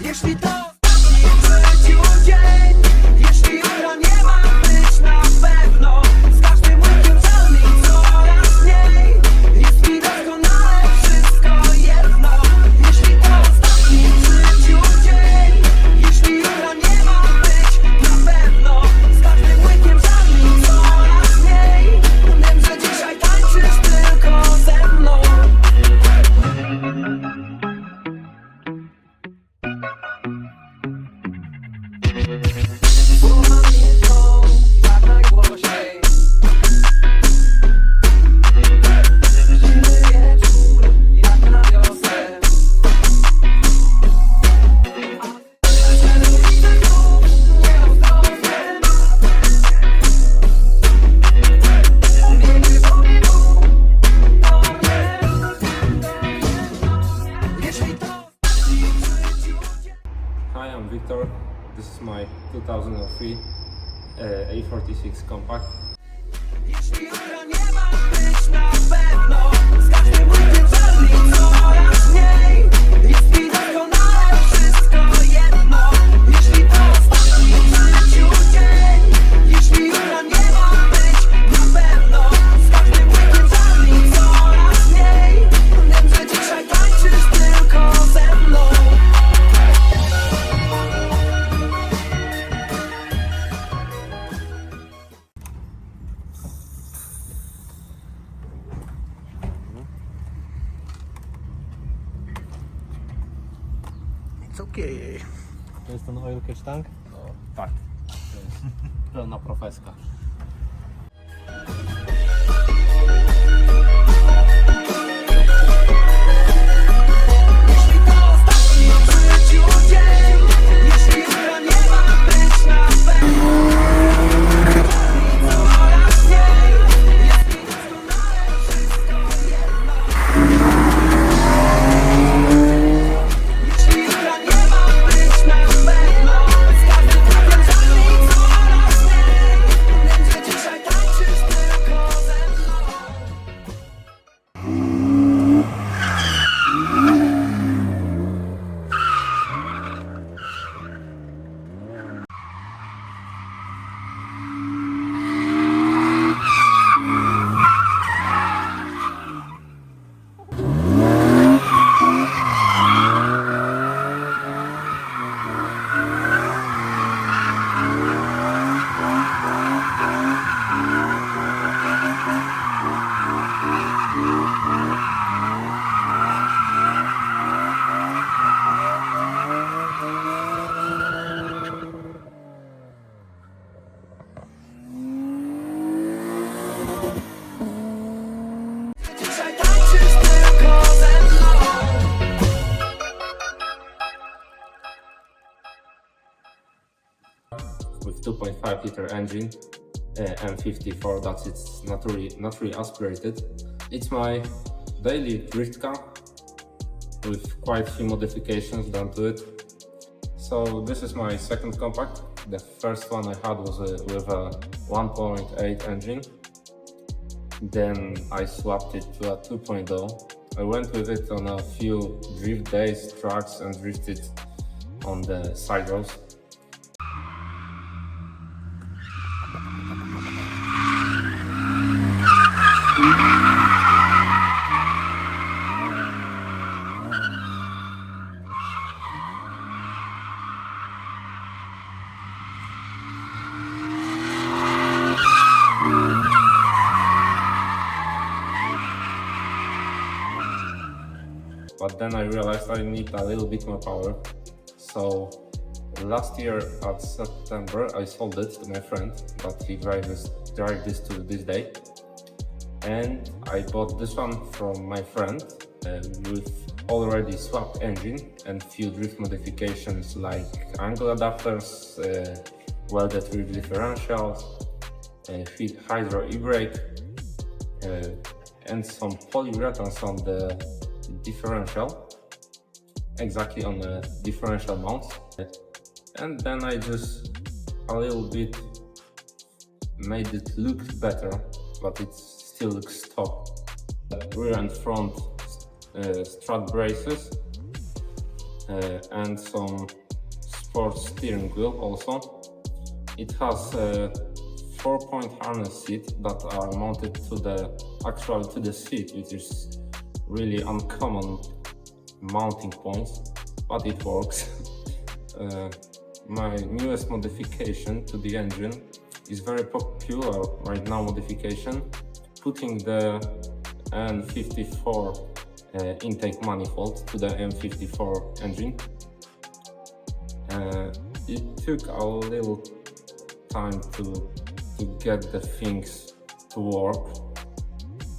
Jeśli to ostatni w życiu dzień, jeśli jutro nie ma być na pewno, z każdym łykiem żal mi coraz mniej. Jest mi doskonale wszystko jedno. Jeśli to ostatni w życiu dzień, jeśli jutro nie ma być na pewno, z każdym łykiem żal mi coraz mniej. Wiem, że dzisiaj tańczysz tylko ze mną. Słowa milczą tak najgłośniej. Zimny wieczór jak na wiosnę. Widzę znów nieostrożnie. Między powiewą do mnie. Jeśli to ostatni w życiu dzień. Hi, I'm Victor. This is my 2003 A46 Compact. Jeśli jutro nie ma być na pewno, z każdym łykiem żal mi coraz mniej. Jest mi doskonale wszystko jedno. Jeśli to ostatni w życiu dzień, jeśli jutro nie ma być na pewno, z każdym łykiem żal mi coraz mniej. Wiem, że dzisiaj tańczysz tylko ze mną. It's okay. To jest ten oil catch tank? No, tak. To jest pełna profeska. Jeśli to ostatni w życiu dzień, jeśli jutro nie ma być na pewno, coraz mniej. Jest mi doskonale wszystko jedno. Jeśli jutro nie ma być na pewno, z każdym krokiem żal mi coraz mniej. Wiem, że dzisiaj tańczysz tylko ze mną. Dzisiaj tańczysz tylko ze mną. With 2.5 liter engine, M54, that it's not really aspirated. It's my daily drift car with quite few modifications done to it. So this is my second compact. The first one I had was with a 1.8 engine. Then I swapped it to a 2.0. I went with it on a few drift days, tracks, and drifted on the side roads. But then I realized I need a little bit more power. So last year at September I sold it to my friend, but he drive this to this day. And I bought this one from my friend with already swapped engine and few drift modifications like angle adapters, welded rear differentials, hydro e-brake, and some polyurethanes on the differential, exactly on the differential mounts. And then I just a little bit made it look better, but it still looks top. Rear and front strut braces and some sports steering wheel also. It has a 4-point harness seat that are mounted to the seat, which is really uncommon mounting points, but it works. My newest modification to the engine is very popular right now modification, putting the N54 intake manifold to the M54 engine. It took a little time to get the things to work.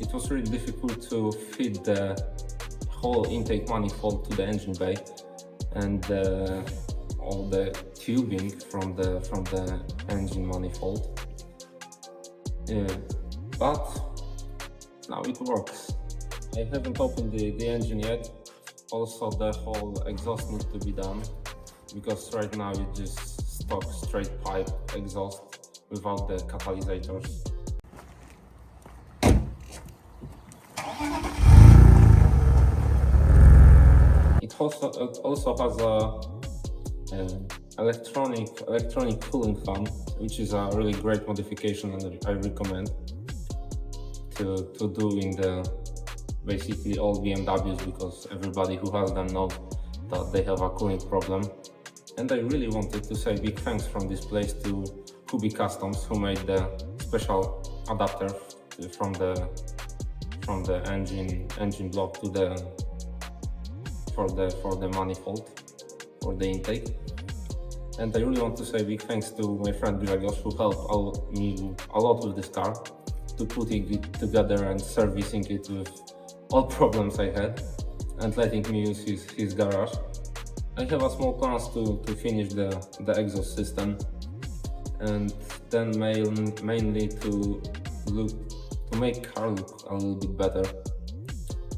It was really difficult to fit the whole intake manifold to the engine bay and all the tubing from the engine manifold. But now it works. I haven't opened the engine yet. Also, the whole exhaust needs to be done, because right now it's just stock straight pipe exhaust without the catalyzers. It also has a electronic cooling fan, which is a really great modification, and I recommend to do in the basically all BMWs, because everybody who has them knows that they have a cooling problem. And I really wanted to say big thanks from this place to Kubi Customs, who made the special adapter from the engine block to the for the manifold for the intake. And I really want to say big thanks to my friend Grzegorz, who helped me a lot with this car, to putting it together and servicing it with all problems I had, and letting me use his garage. I have a small plans to finish the exhaust system, and then mainly to make car look a little bit better,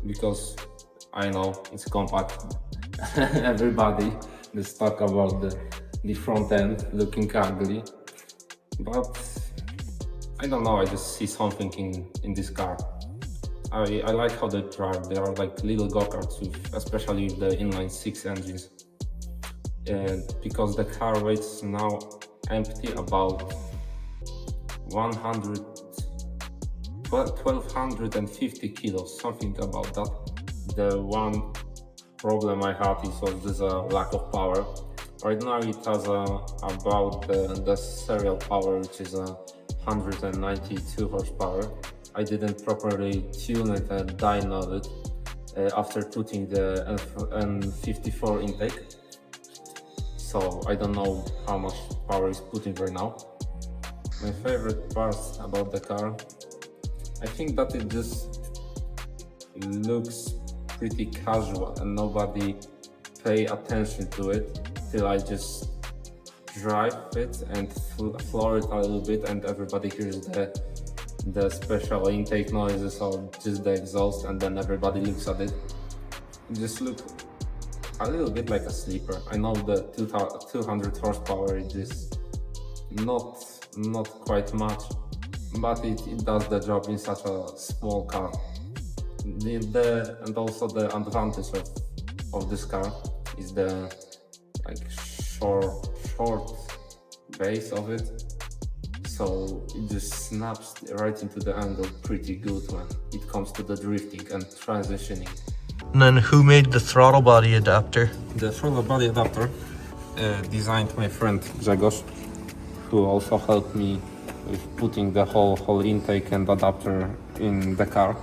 because I know it's compact. Everybody just talk about the front end looking ugly, but I don't know, I just see something in this car. I like how they drive. They are like little go-karts, especially with the inline-six engines. And because the car weighs now empty about 1250 kilos, something about that. The one problem I had is there's a lack of power. Right now it has about the serial power, which is 192 horsepower. I didn't properly tune it and dyno it after putting the N54 intake, so I don't know how much power is putting right now. My favorite parts about the car, I think that it just looks pretty casual and nobody pay attention to it till I just drive it and floor it a little bit, and everybody hears the special intake noises or just the exhaust, and then everybody looks at it. It just looks a little bit like a sleeper. I know the 200 horsepower is just not quite much, but it does the job in such a small car. And also the advantage of this car is the short base of it. So it just snaps right into the angle pretty good when it comes to the drifting and transitioning. And then who made the throttle body adapter? The throttle body adapter designed my friend Grzegorz, who also helped me with putting the whole intake and adapter in the car,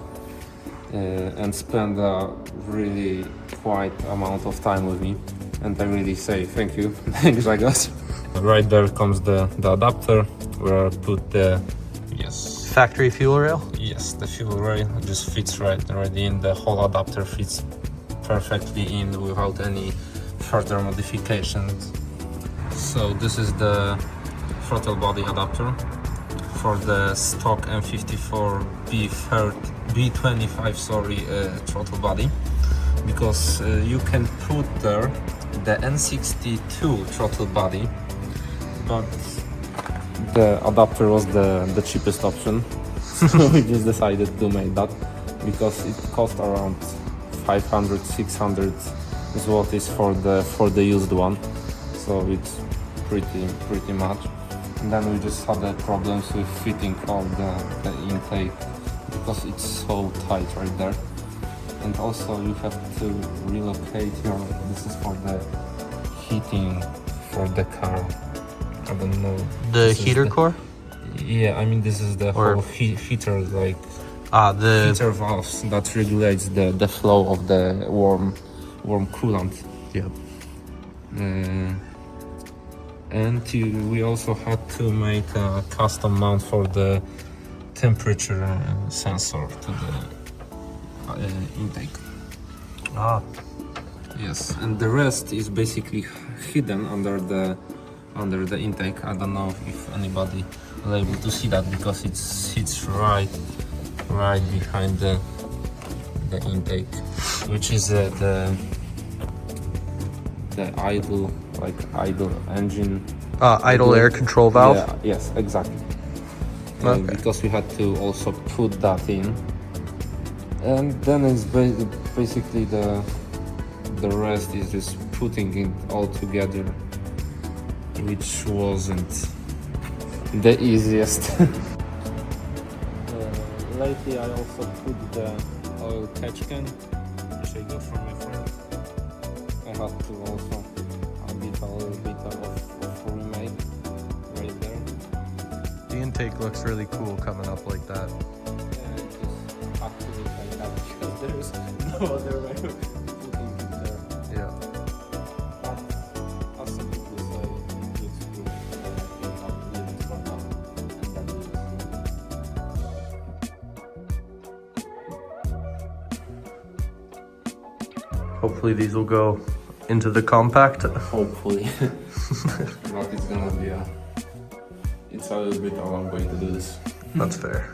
and spent a really quite amount of time with me. And I really say thank you, Grzegorz. Right there comes the adapter where I put the Factory fuel rail? Yes, the fuel rail just fits right in. The whole adapter fits perfectly in without any further modifications. So this is the throttle body adapter for the stock M54 B25 throttle body, because you can put there the N62 throttle body, but the adapter was the cheapest option. So we just decided to make that because it cost around 500, 600 zlotys for the used one. So it's pretty much. And then we just had the problems with fitting all the intake because it's so tight right there. And also you have to relocate this is for the heating for the car. I don't know. The This is heater core? Yeah, I mean this is the Or- whole heater, like The heater valves that regulates the flow of the warm coolant. Yep. And we also had to make a custom mount for the temperature sensor to the intake. Ah. Yes, and the rest is basically hidden under the intake. I don't know if anybody will able to see that because it sits right behind the intake, which is the idle engine. Idle air control valve. Yeah, yes, exactly. Okay. Because we had to also put that in, and then it's basically the rest is just putting it all together, which wasn't the easiest. Lately I also put the oil catch can, which I got from my friend. I had to also a little bit of remake right there. The intake looks really cool coming up like that. Yeah, it just had to look like that because there is no other way of putting it there. Yeah. But as some people say, it looks good. You have to leave it for now and then do this. Hopefully these will go into the compact. Hopefully. But it's gonna be it's a little bit a long way to do this. That's fair.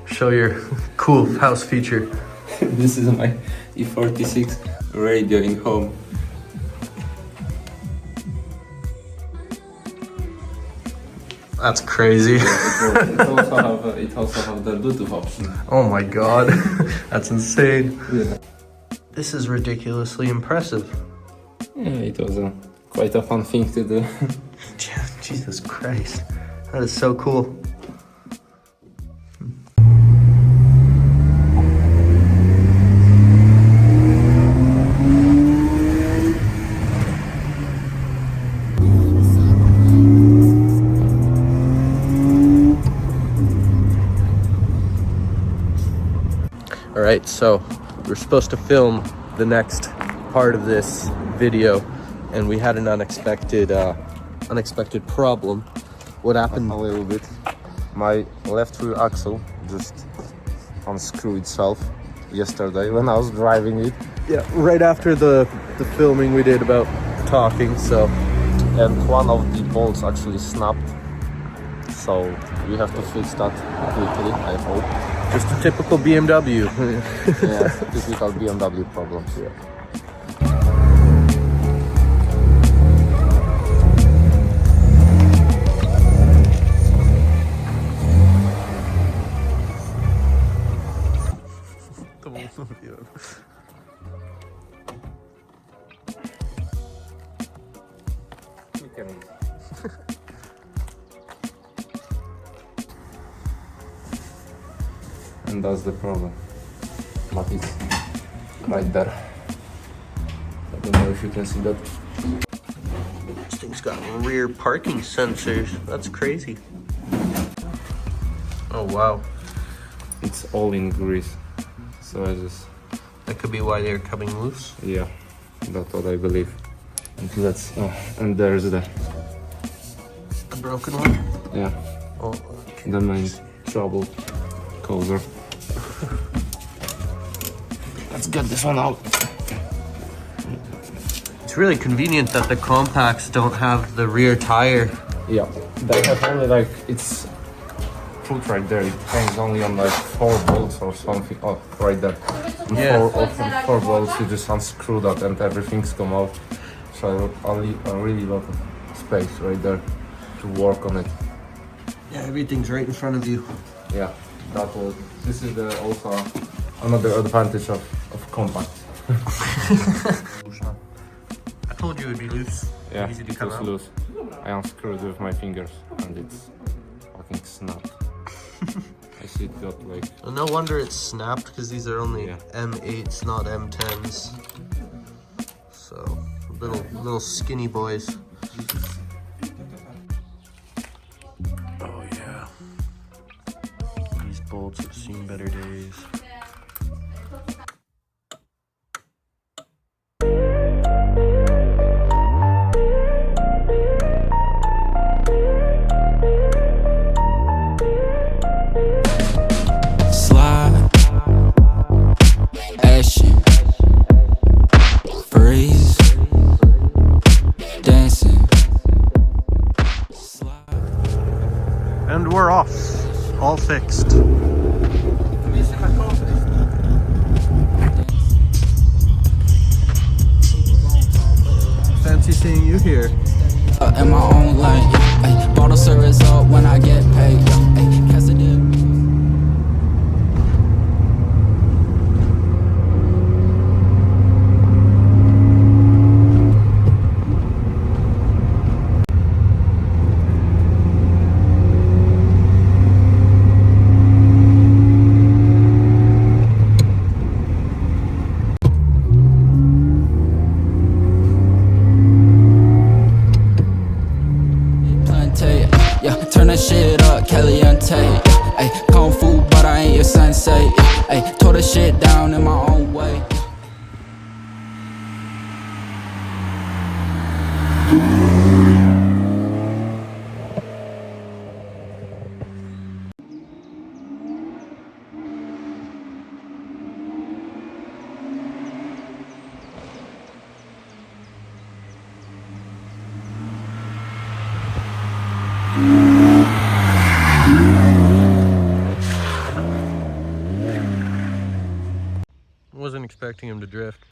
Show your cool house feature. This is my E46 radio in home. That's crazy. It also have the Bluetooth option. Oh my god. That's insane. Yeah. This is ridiculously impressive. Yeah, it was quite a fun thing to do. Jesus Christ. That is so cool. All right, so we're supposed to film the next part of this video, and we had an unexpected problem. What happened? A little bit. My left rear axle just unscrewed itself yesterday when I was driving it. Yeah, right after the filming we did about talking, so And one of the bolts actually snapped. So we have to fix that quickly, I hope. just a typical BMW. Yeah, typical BMW problems. Yeah. We can and that's the problem. But it's right there. I don't know if you can see that. This thing's got rear parking sensors. That's crazy. Oh wow. It's all in grease. So I just, That could be why they're coming loose. yeah, that's what I believe. And let's, and there's the, A broken one? yeah, Oh, the main trouble causer. Let's get this one out. it's really convenient that the compacts don't have the rear tire. Yeah, they have only like, it's put right there, it hangs only on like 4 bolts or something. Oh, right there. And Yeah. four bolts, you just unscrew that and everything's come out. So a really lot of space right there. to work on it. Yeah, everything's right in front of you. Yeah, this is also another advantage of compact. I told you it would be loose. Yeah, Easy to it come was out. loose. I unscrewed with my fingers and it's fucking snapped. I see it got like... Well, no wonder it's snapped because these are only Yeah. M8s, not M10s. So little skinny boys. Oh yeah. These bolts have seen better days. Slide, action, freeze, dancing. And we're off. All fixed. Fancy seeing you here. In my own lane, ay, bottle service up when I get paid. Ay, pass it in. Plantate, yeah, turn that shit up, Caliente. Ay, kung fu, but I ain't your sensei. Ay, tore the shit down in my own way. Wasn't expecting him to drift.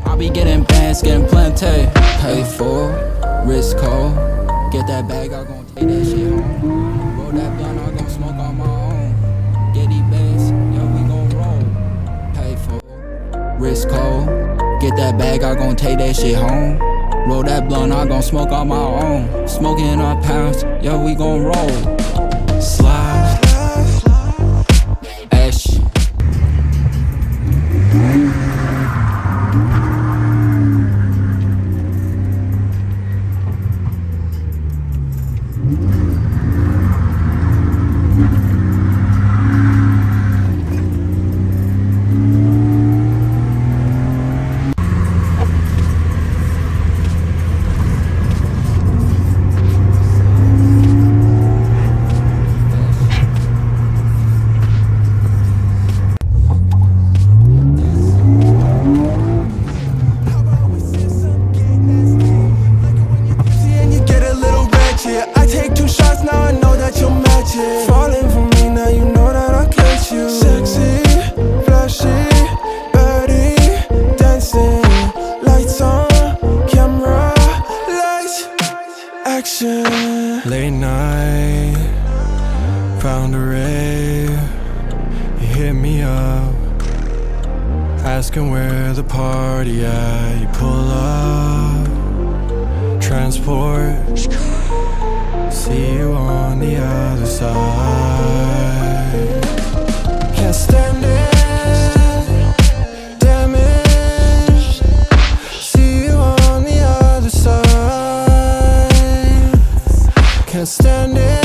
I be getting bands, getting plenty. Pay for, risk call. Get that bag, I gon' take that shit home. Roll that blunt, I gon' smoke on my own. Get these bands, yo, we gon' roll. Pay for, risk call. Get that bag, I gon' take that shit home. Roll that blunt, I gon' smoke on my own. Smoking up pounds, yo, we gon' roll. Slide, action. Late night, found a rave. You hit me up, asking where the party at. You pull up, transport, see you on the other side. Can't stand it, damaged. See you on the other side. Can't stand it.